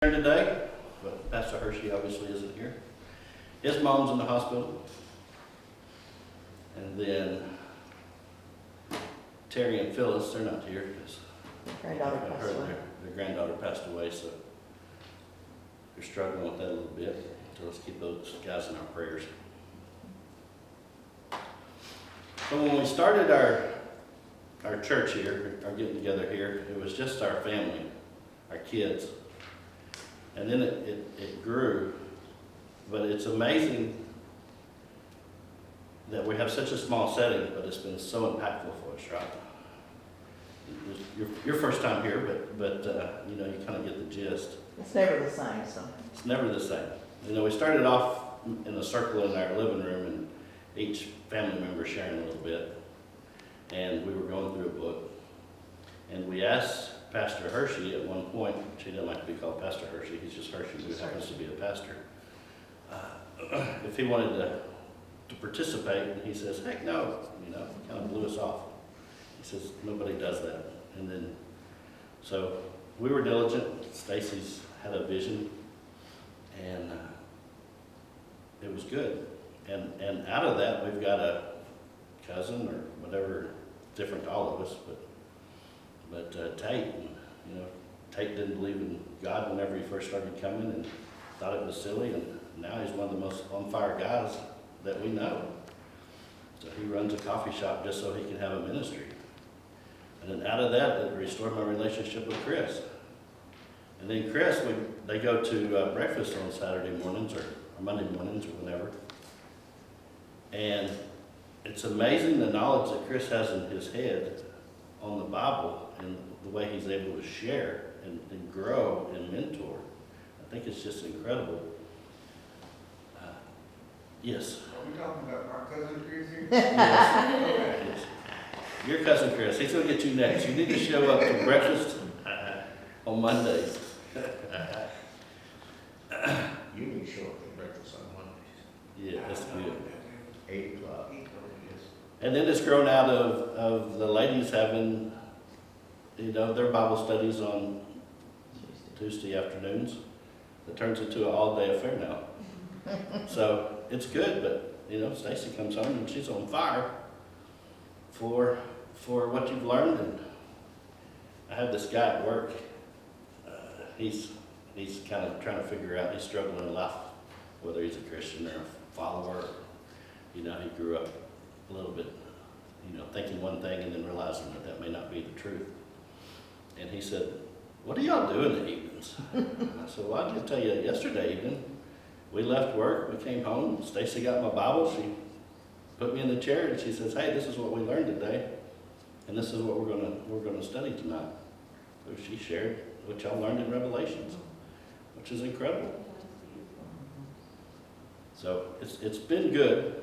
Here today, but Pastor Hershey obviously isn't here. His mom's in the hospital. And then Terry and Phyllis, they're not here because their granddaughter passed away, so they're struggling with that a little bit. So let's keep those guys in our prayers. So when we started our church here, our getting together here, it was just our family, our kids. And then it grew, but it's amazing that we have such a small setting, but it's been so impactful for us, right? Your first time here, but you know, you kind of get the gist. It's never the same, so. It's never the same. You know, we started off in a circle in our living room, and each family member sharing a little bit, and we were going through a book, and we asked Pastor Hershey at one point, she didn't like to be called Pastor Hershey, he's just Hershey, who happens to be a pastor, if he wanted to participate, and he says, heck no, you know, kind of blew us off. He says, nobody does that. And then, so we were diligent. Stacy's had a vision, and it was good. And out of that, we've got a cousin or whatever, different to all of us, but Tate, you know, Tate didn't believe in God whenever he first started coming and thought it was silly, and now he's one of the most on fire guys that we know. So he runs a coffee shop just so he can have a ministry. And then out of that, it restored my relationship with Chris. And then Chris, they go to breakfast on Saturday mornings or Monday mornings or whenever. And it's amazing the knowledge that Chris has in his head on the Bible and the way he's able to share and grow and mentor. I think it's just incredible. Yes? Are we talking about our cousin Chris here? Yes. Yes. Your cousin Chris, he's going to get you next. You need to show up to breakfast on Mondays. You need to show up to breakfast on Mondays. Yeah, that's good. 8 o'clock. And then it's grown out of the ladies having, you know, their Bible studies on Tuesday afternoons. It turns into an all-day affair now. So it's good, but, you know, Stacy comes home and she's on fire for what you've learned. And I have this guy at work. He's kind of trying to figure out, he's struggling in life, whether he's a Christian or a follower. You know, he grew up a little bit, you know, thinking one thing and then realizing that may not be the truth. And he said, what do y'all do in the evenings? I said, well, I did tell you yesterday evening. We left work, we came home, Stacy got my Bible, she put me in the chair and she says, hey, this is what we learned today, and this is what we're gonna study tonight. So she shared what y'all learned in Revelations, which is incredible. So it's been good,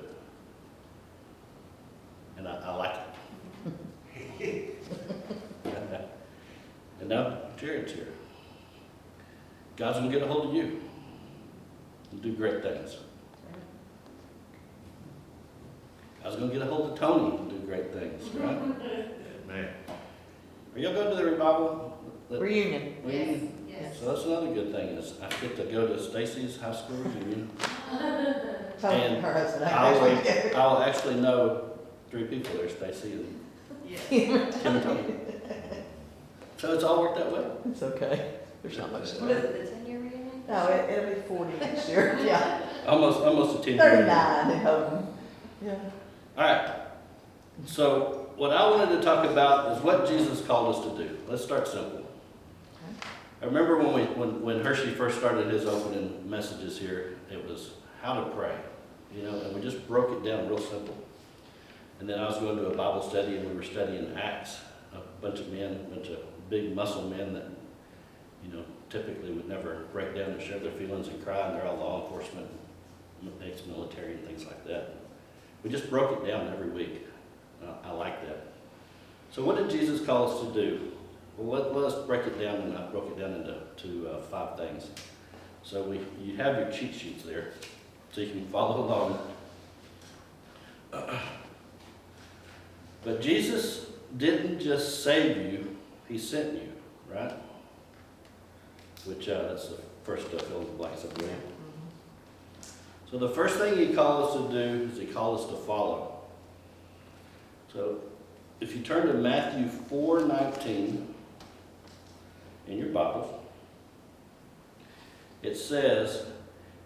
and I like it. And now Jared's here. God's gonna get a hold of you and do great things. God's gonna get a hold of Tony and do great things, right? Man. Are y'all going to the revival? Reunion. Yes. So that's another good thing is I get to go to Stacy's high school reunion. Tony, And her husband, I'll actually know 3 people there, Stacy and Kim and Tony. So it's all worked that way. It's okay. There's not much. What is it, the 10-year reunion? No, it'll be 40 next year, yeah. Almost a 10 year. 39 in Houghton. Yeah. All right. So what I wanted to talk about is what Jesus called us to do. Let's start simple. I remember when Hershey first started his opening messages here, it was how to pray, you know, and we just broke it down real simple. And then I was going to a Bible study and we were studying Acts, a bunch of big muscle men that, you know, typically would never break down and share their feelings and cry, and they're all law enforcement, ex-military and things like that. We just broke it down every week. I like that. So what did Jesus call us to do? Well, let's break it down, and I broke it down into 5 things. So you have your cheat sheets there, so you can follow along. But Jesus didn't just save you, he sent you, right? which that's the first fill in the blanks, I believe. So the first thing he calls us to do is he calls us to follow. So if you turn to Matthew 4:19 in your Bibles, it says,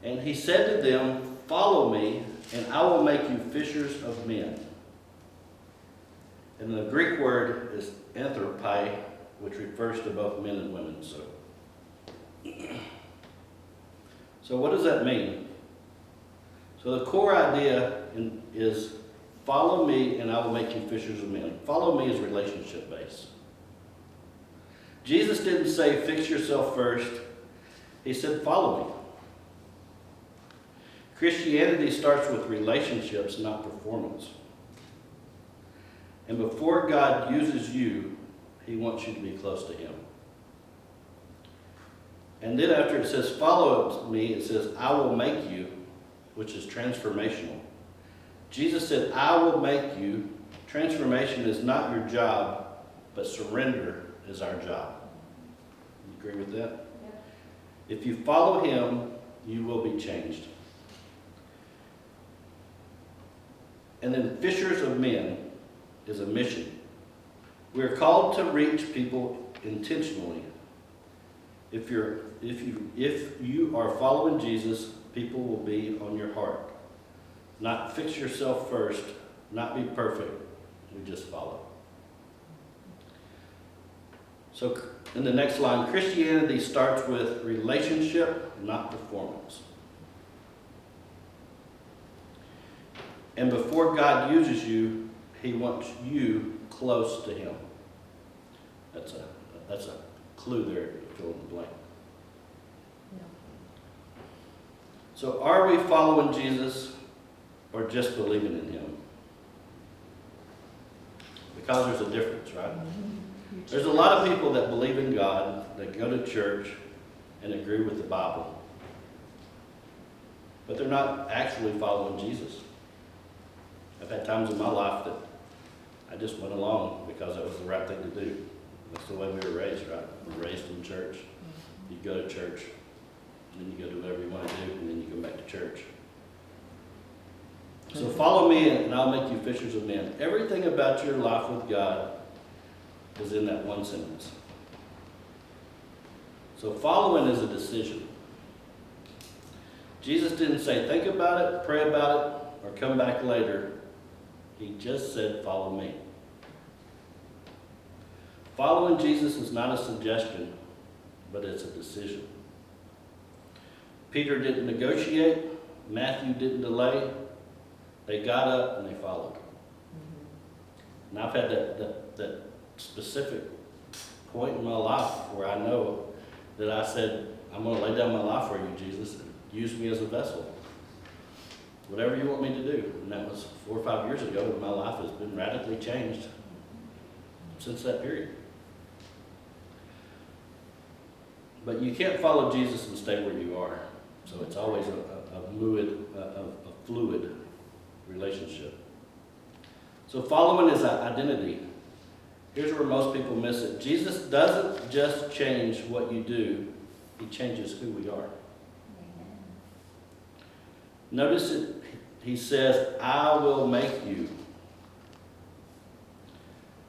"And he said to them, 'Follow me, and I will make you fishers of men.'" And the Greek word is anthropai, which refers to both men and women. So what does that mean? So the core idea is follow me and I will make you fishers of men. Follow me is relationship based. Jesus didn't say fix yourself first. He said follow me. Christianity starts with relationships, not performance. And before God uses you, he wants you to be close to him. And then after it says follow me, it says I will make you, which is transformational. Jesus said, I will make you. Transformation is not your job, but surrender is our job. You agree with that? Yeah. If you follow him, you will be changed. And then fishers of men is a mission. We are called to reach people intentionally. If you are following Jesus, people will be on your heart. Not fix yourself first, not be perfect. We just follow. So in the next line, Christianity starts with relationship, not performance. And before God uses you, he wants you close to him. That's a clue there, fill in the blank. Yeah. So are we following Jesus or just believing in him? Because there's a difference, right? There's a lot of people that believe in God, that go to church and agree with the Bible. But they're not actually following Jesus. I've had times in my life that I just went along because that was the right thing to do. That's the way we were raised, right? We were raised in church. You go to church, and then you go do whatever you want to do, and then you go back to church. So follow me, and I'll make you fishers of men. Everything about your life with God is in that one sentence. So following is a decision. Jesus didn't say, think about it, pray about it, or come back later. He just said, follow me. Following Jesus is not a suggestion, but it's a decision. Peter didn't negotiate. Matthew didn't delay. They got up and they followed. And I've had that specific point in my life where I know that I said, I'm going to lay down my life for you, Jesus, and use me as a vessel. Whatever you want me to do. And that was 4 or 5 years ago, and my life has been radically changed since that period. But you can't follow Jesus and stay where you are. So it's always a fluid relationship. So following is identity. Here's where most people miss it. Jesus doesn't just change what you do, he changes who we are. Notice it, he says, I will make you.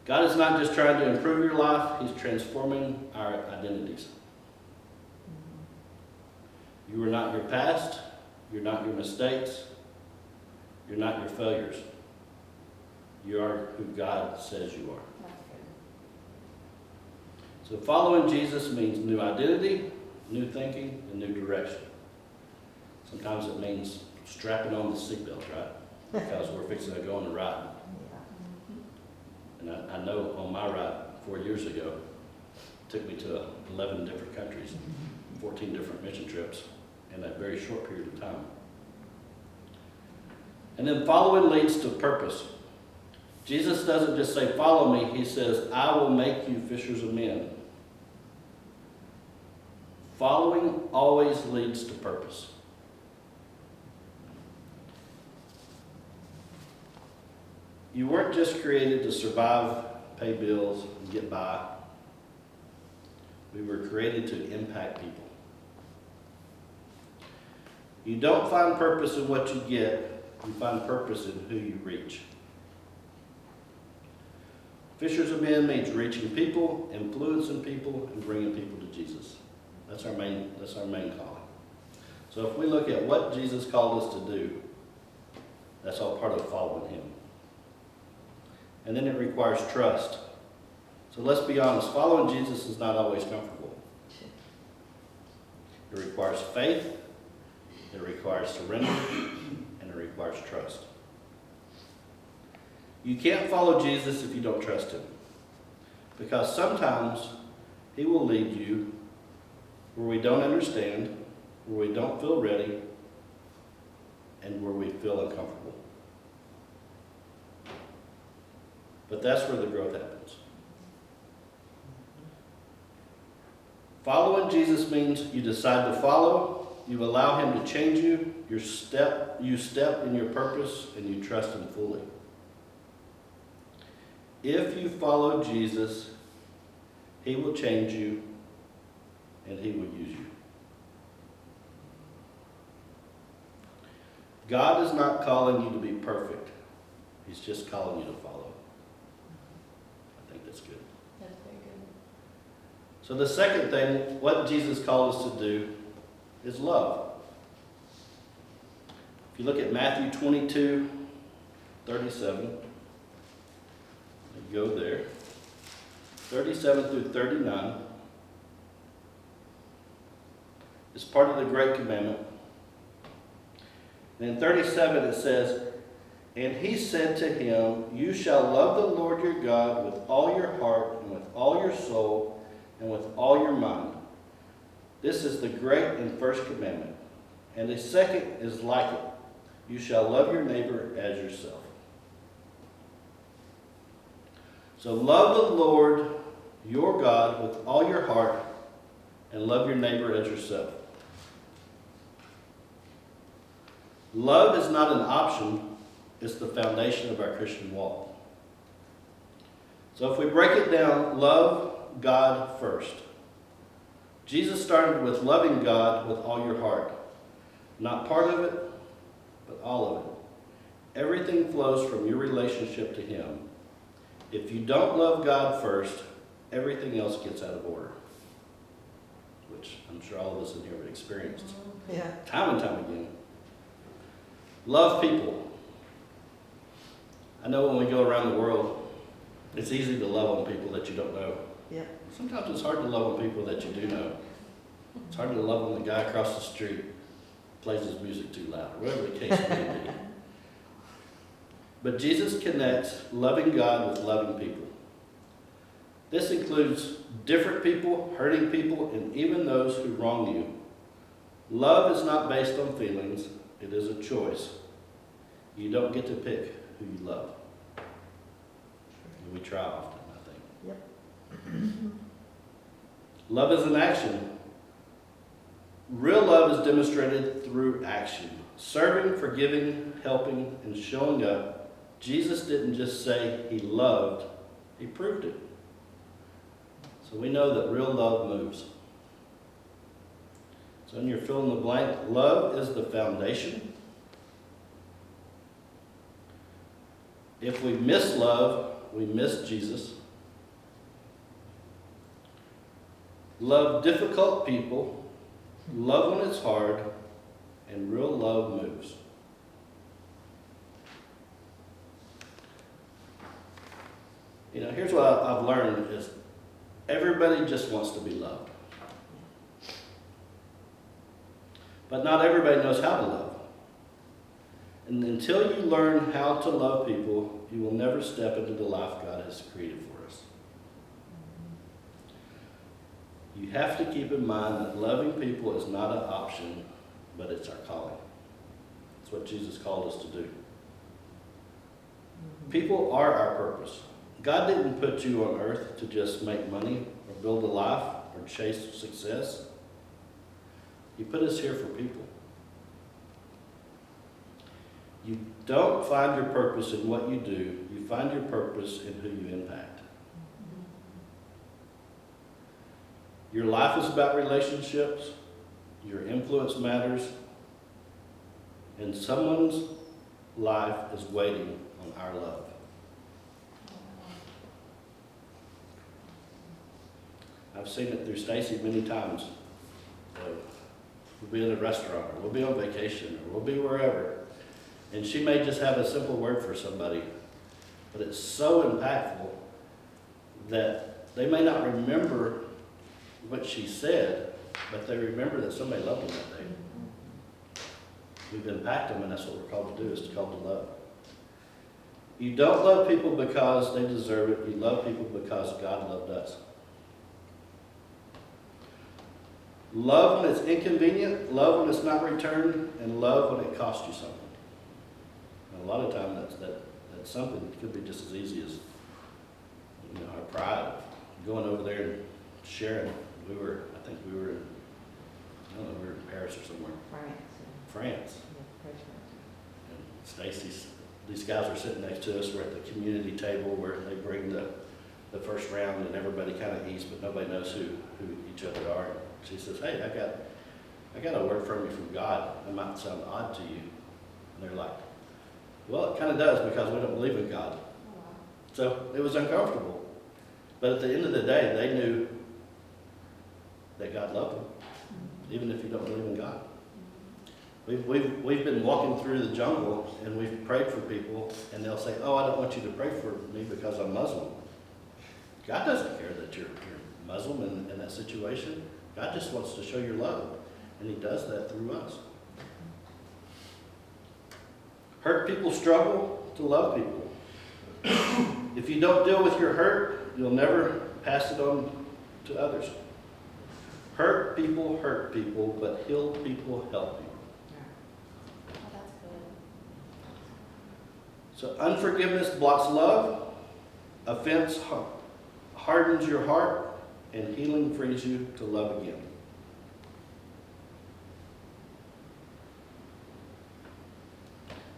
God is not just trying to improve your life, he's transforming our identities. You are not your past, you're not your mistakes, you're not your failures. You are who God says you are. So following Jesus means new identity, new thinking, and new direction. Sometimes it means strapping on the seatbelt, right? Because we're fixing to go on a ride. And I know on my ride 4 years ago, it took me to 11 different countries, 14 different mission trips in that very short period of time. And then following leads to purpose. Jesus doesn't just say, follow me. He says, I will make you fishers of men. Following always leads to purpose. You weren't just created to survive, pay bills, and get by. We were created to impact people. You don't find purpose in what you get, you find purpose in who you reach. Fishers of men means reaching people, influencing people, and bringing people to Jesus. That's our main calling. So if we look at what Jesus called us to do, that's all part of following him. And then it requires trust. So let's be honest, following Jesus is not always comfortable. It requires faith, it requires surrender, and it requires trust. You can't follow Jesus if you don't trust him. Because sometimes he will lead you where we don't understand, where we don't feel ready, and where we feel uncomfortable. But that's where the growth happens. Following Jesus means you decide to follow, you allow him to change you, you step in your purpose, and you trust him fully. If you follow Jesus, he will change you, and he will use you. God is not calling you to be perfect. He's just calling you to follow. I think that's good. That's very good. So the second thing, what Jesus called us to do, is love. If you look at Matthew 22:37, go there. 37 through 39 is part of the Great Commandment. And in 37 it says, "And he said to him, You shall love the Lord your God with all your heart and with all your soul and with all your mind. This is the great and first commandment. And the second is like it. You shall love your neighbor as yourself." So love the Lord your God with all your heart and love your neighbor as yourself. Love is not an option, it's the foundation of our Christian walk. So if we break it down, love God first. Jesus started with loving God with all your heart. Not part of it, but all of it. Everything flows from your relationship to him. If you don't love God first, everything else gets out of order. Which I'm sure all of us in here have experienced. Yeah. Time and time again. Love people. I know when we go around the world, it's easy to love on people that you don't know. Yeah. Sometimes it's hard to love on people that you do know. It's hard to love on the guy across the street, plays his music too loud, or whatever the case may be. But Jesus connects loving God with loving people. This includes different people, hurting people, and even those who wrong you. Love is not based on feelings, it is a choice. You don't get to pick who you love. We try often, I think. Yep. Love is an action. Real love is demonstrated through action. Serving, forgiving, helping, and showing up. Jesus didn't just say he loved, he proved it. So we know that real love moves. So in your fill in the blank, love is the foundation. If we miss love, we miss Jesus. Love difficult people, love when it's hard, and real love moves. You know, here's what I've learned is everybody just wants to be loved. But not everybody knows how to love. And until you learn how to love people, you will never step into the life God has created for us. You have to keep in mind that loving people is not an option, but it's our calling. It's what Jesus called us to do. People are our purpose. God didn't put you on earth to just make money or build a life or chase success. He put us here for people. You don't find your purpose in what you do. You find your purpose in who you impact. Your life is about relationships. Your influence matters. And someone's life is waiting on our love. I've seen it through Stacy many times. We'll be in a restaurant, or we'll be on vacation, or we'll be wherever. And she may just have a simple word for somebody, but it's so impactful that they may not remember what she said, but they remember that somebody loved them that day. We've impacted them, and that's what we're called to do, is called to love. You don't love people because they deserve it. You love people because God loved us. Love when it's inconvenient, love when it's not returned, and love when it costs you something. And a lot of times that's something that could be just as easy as, our pride. Going over there and sharing. I think we were in Paris or somewhere. France. And Stacy's, these guys are sitting next to us. We're at the community table where they bring the first round and everybody kind of eats, but nobody knows who each other are. She says, "Hey, I got a word from you from God. It might sound odd to you." And they're like, "Well, it kind of does, because we don't believe in God." So it was uncomfortable. But at the end of the day, they knew that God loved them, even if you don't believe in God. We've been walking through the jungle, and we've prayed for people, and they'll say, "Oh, I don't want you to pray for me because I'm Muslim." God doesn't care that you're Muslim in that situation. God just wants to show your love, and He does that through us. Hurt people struggle to love people. If you don't deal with your hurt, you'll never pass it on to others. Hurt people, but healed people help you. Oh, that's good. So unforgiveness blocks love, offense hardens your heart, and healing frees you to love again.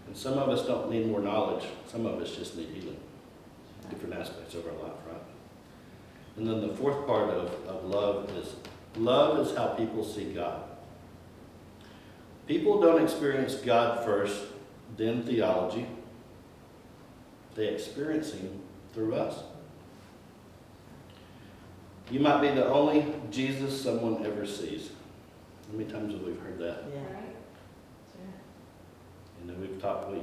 And some of us don't need more knowledge. Some of us just need healing. Different aspects of our life, right? And then the fourth part of love is how people see God. People don't experience God first, then theology. They experience Him through us. You might be the only Jesus someone ever sees. How many times have we heard that? Yeah. Right? And then we've talked, we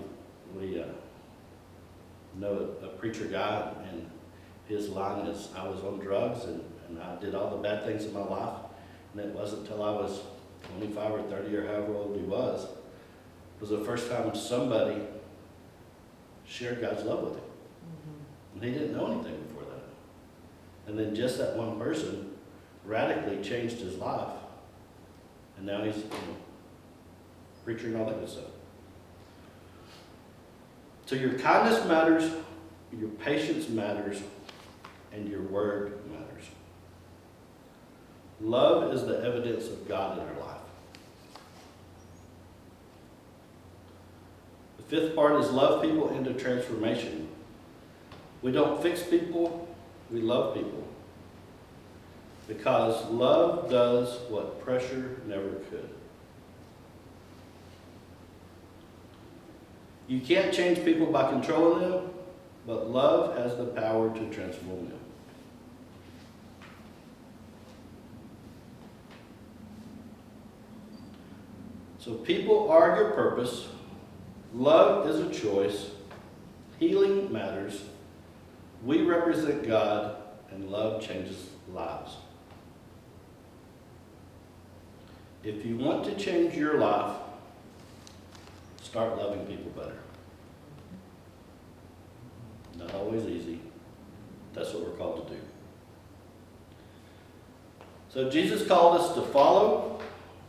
know a preacher guy, and his line is, "I was on drugs and I did all the bad things in my life, and it wasn't until I was 25 or 30 or however old he was the first time somebody shared God's love with him." And he didn't know anything before that. And then just that one person radically changed his life, and now he's preacher and all that good stuff. So your kindness matters, your patience matters, and your word matters. Love is the evidence of God in our life. The fifth part is love people into transformation. We don't fix people, we love people. Because love does what pressure never could. You can't change people by controlling them, but love has the power to transform them. So people are your purpose. Love is a choice. Healing matters. We represent God, and love changes lives. If you want to change your life, start loving people better. Not always easy. That's what we're called to do. So Jesus called us to follow.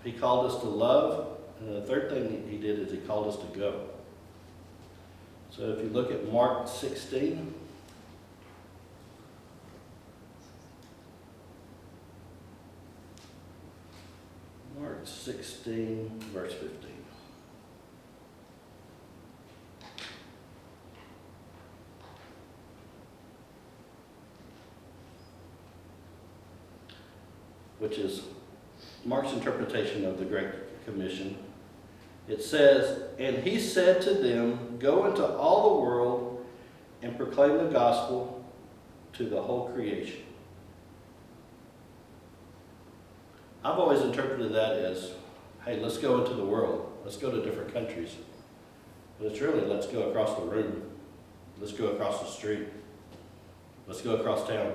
He called us to love. And the third thing He did is He called us to go. So if you look at Mark 16, Mark 16, verse 15. Which is Mark's interpretation of the Great Commission. It says, "And he said to them, go into all the world and proclaim the gospel to the whole creation." I've always interpreted that as, hey, let's go into the world. Let's go to different countries. But it's really, let's go across the room. Let's go across the street. Let's go across town.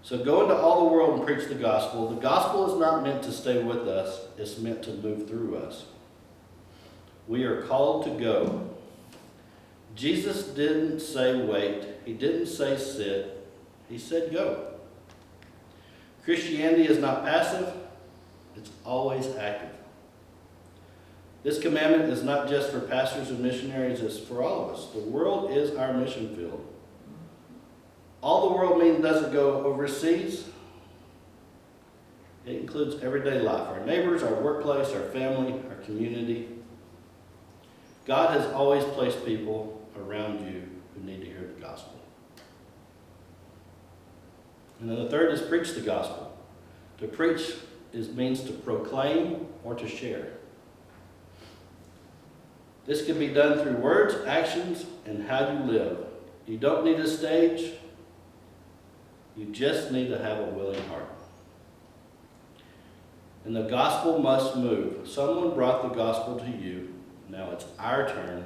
So go into all the world and preach the gospel. The gospel is not meant to stay with us. It's meant to move through us. We are called to go. Jesus didn't say wait. He didn't say sit. He said go. Christianity is not passive. It's always active. This commandment is not just for pastors and missionaries. It's for all of us. The world is our mission field. All the world means doesn't go overseas. It includes everyday life. Our neighbors, our workplace, our family, our community. God has always placed people around you who need to hear the gospel. And then the third is preach the gospel. To preach means to proclaim or to share. This can be done through words, actions, and how you live. You don't need a stage. You just need to have a willing heart. And the gospel must move. Someone brought the gospel to you. Now it's our turn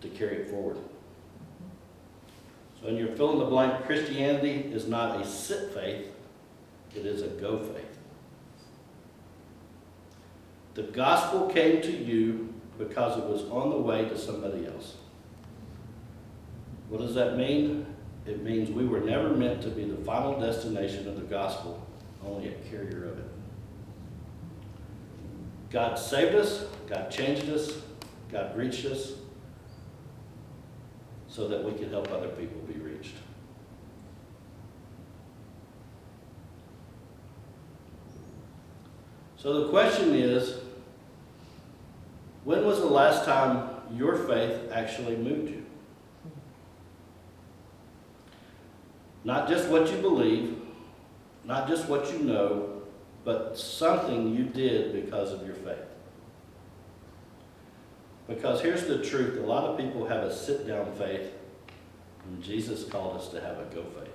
to carry it forward. So when you're fill in the blank, Christianity is not a sit faith. It is a go faith. The gospel came to you because it was on the way to somebody else. What does that mean? It means we were never meant to be the final destination of the gospel, only a carrier of it. God saved us, God changed us, God reached us so that we could help other people be reached. So the question is, when was the last time your faith actually moved you? Not just what you believe, not just what you know, but something you did because of your faith. Because here's the truth, a lot of people have a sit-down faith, and Jesus called us to have a go faith.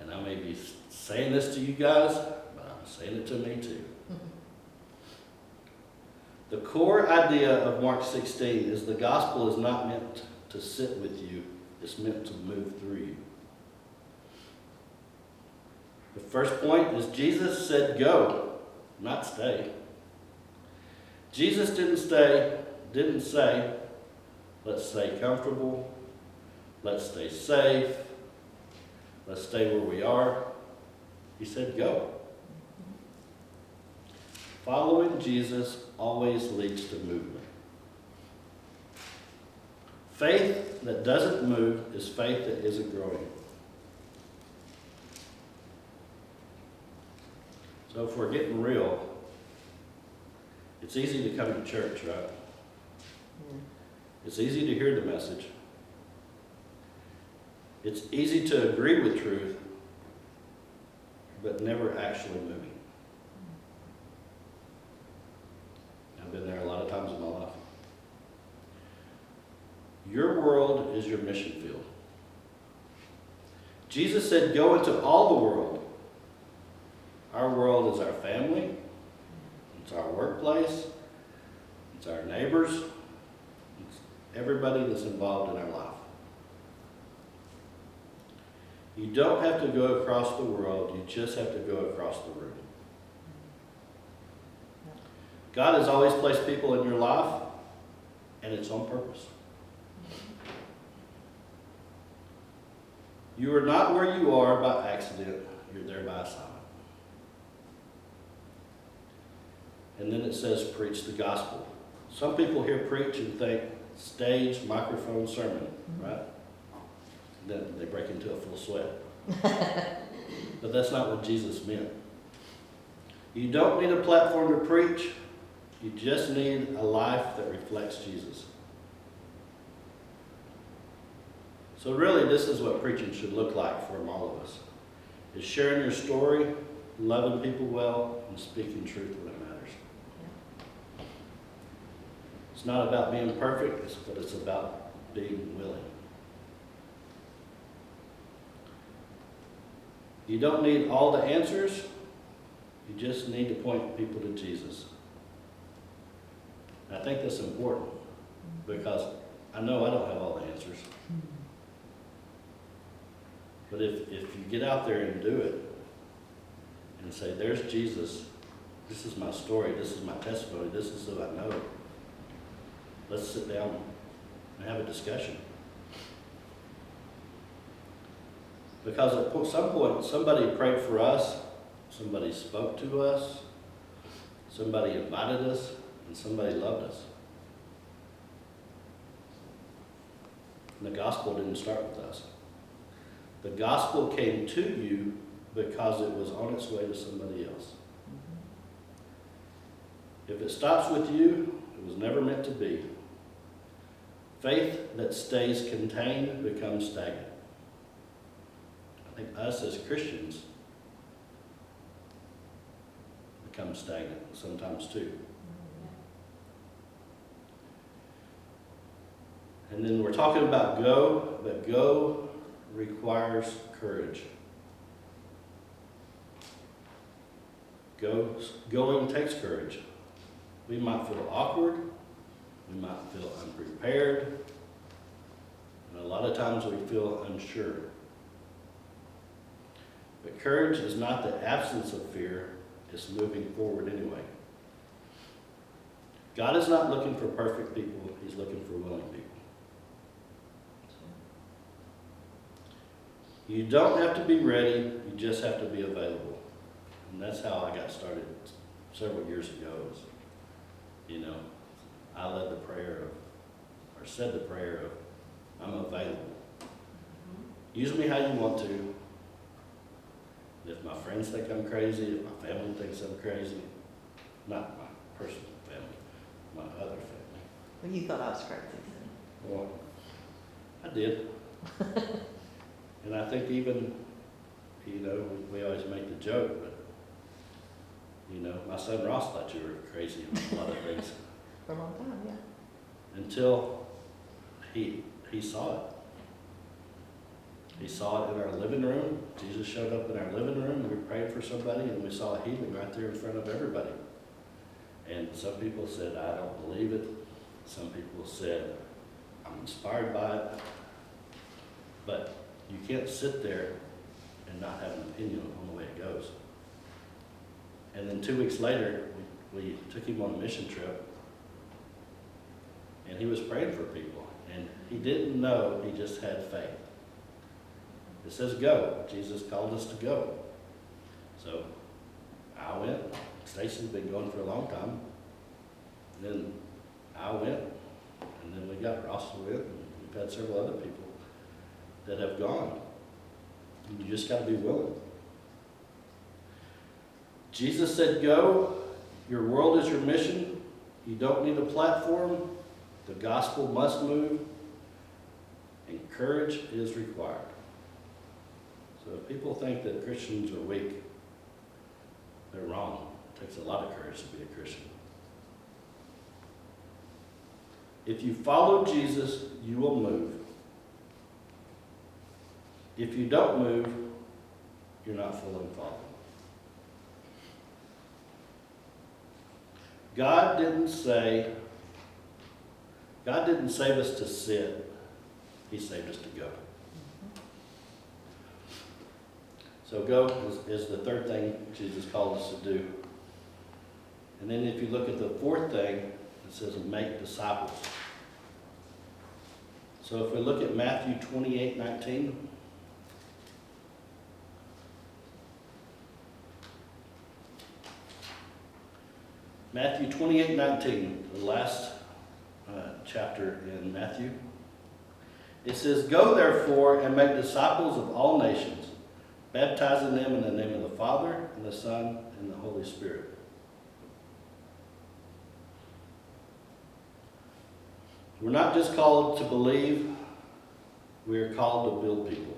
And I may be saying this to you guys, but I'm saying it to me too. The core idea of Mark 16 is the gospel is not meant to sit with you, it's meant to move through you. The first point is Jesus said go, not stay. Jesus didn't say, let's stay comfortable, let's stay safe, let's stay where we are. He said go. Following Jesus always leads to movement. Faith that doesn't move is faith that isn't growing. So if we're getting real, it's easy to come to church, right? It's easy to hear the message. It's easy to agree with truth, but never actually moving. I've been there a lot of times in my life. Your world is your mission field. Jesus said, go into all the world. Our world is our family. It's our workplace. It's our neighbors. It's everybody that's involved in our life. You don't have to go across the world. You just have to go across the room. God has always placed people in your life, and it's on purpose. You are not where you are by accident. You're there by assignment. And then it says, preach the gospel. Some people hear preach and think stage, microphone, sermon, right? Then they break into a full sweat. But that's not what Jesus meant. You don't need a platform to preach. You just need a life that reflects Jesus. So really, this is what preaching should look like for all of us. Is sharing your story, loving people well, and speaking truth when it matters. It's not about being perfect, but it's about being willing. You don't need all the answers. You just need to point people to Jesus. I think that's important because I know I don't have all the answers. But if you get out there and do it and say, there's Jesus, this is my story, this is my testimony, this is who I know. Let's sit down and have a discussion. Because at some point, somebody prayed for us, somebody spoke to us, somebody invited us, and somebody loved us. And the gospel didn't start with us. The gospel came to you because it was on its way to somebody else. If it stops with you, it was never meant to be. Faith that stays contained becomes stagnant. I think us as Christians become stagnant sometimes too. And then we're talking about go, but go requires courage. Going takes courage. We might feel awkward. We might feel unprepared. And a lot of times we feel unsure. But courage is not the absence of fear. It's moving forward anyway. God is not looking for perfect people. He's looking for willing people. You don't have to be ready. You just have to be available. And that's how I got started several years ago. I led the prayer of, or said the prayer of, I'm available. Use me how you want to. If my friends think I'm crazy, if my family thinks I'm crazy, not my personal family, my other family. Well, you thought I was crazy. Well, I did. And I think even, we always make the joke, but, my son Ross thought you were crazy about a lot of things. For a long time, yeah. Until he saw it. He saw it in our living room. Jesus showed up in our living room. We prayed for somebody, and we saw a healing right there in front of everybody. And some people said, I don't believe it. Some people said, I'm inspired by it. But you can't sit there and not have an opinion on the way it goes. And then 2 weeks later, we took him on a mission trip. And he was praying for people. And he didn't know, he just had faith. It says go. Jesus called us to go. So I went. Stacy's been going for a long time. And then I went. And then we got Ross went. And we've had several other people that have gone. And you just got to be willing. Jesus said go. Your world is your mission. You don't need a platform. The gospel must move. And courage is required. So if people think that Christians are weak, they're wrong. It takes a lot of courage to be a Christian. If you follow Jesus, you will move. If you don't move, you're not fully following. God didn't save us to sit. He saved us to go. So go is the third thing Jesus called us to do. And then if you look at the fourth thing, it says make disciples. So if we look at Matthew 28:19. Matthew 28:19, the last chapter in Matthew. It says, go therefore and make disciples of all nations, baptizing them in the name of the Father, and the Son, and the Holy Spirit. We're not just called to believe, we are called to build people.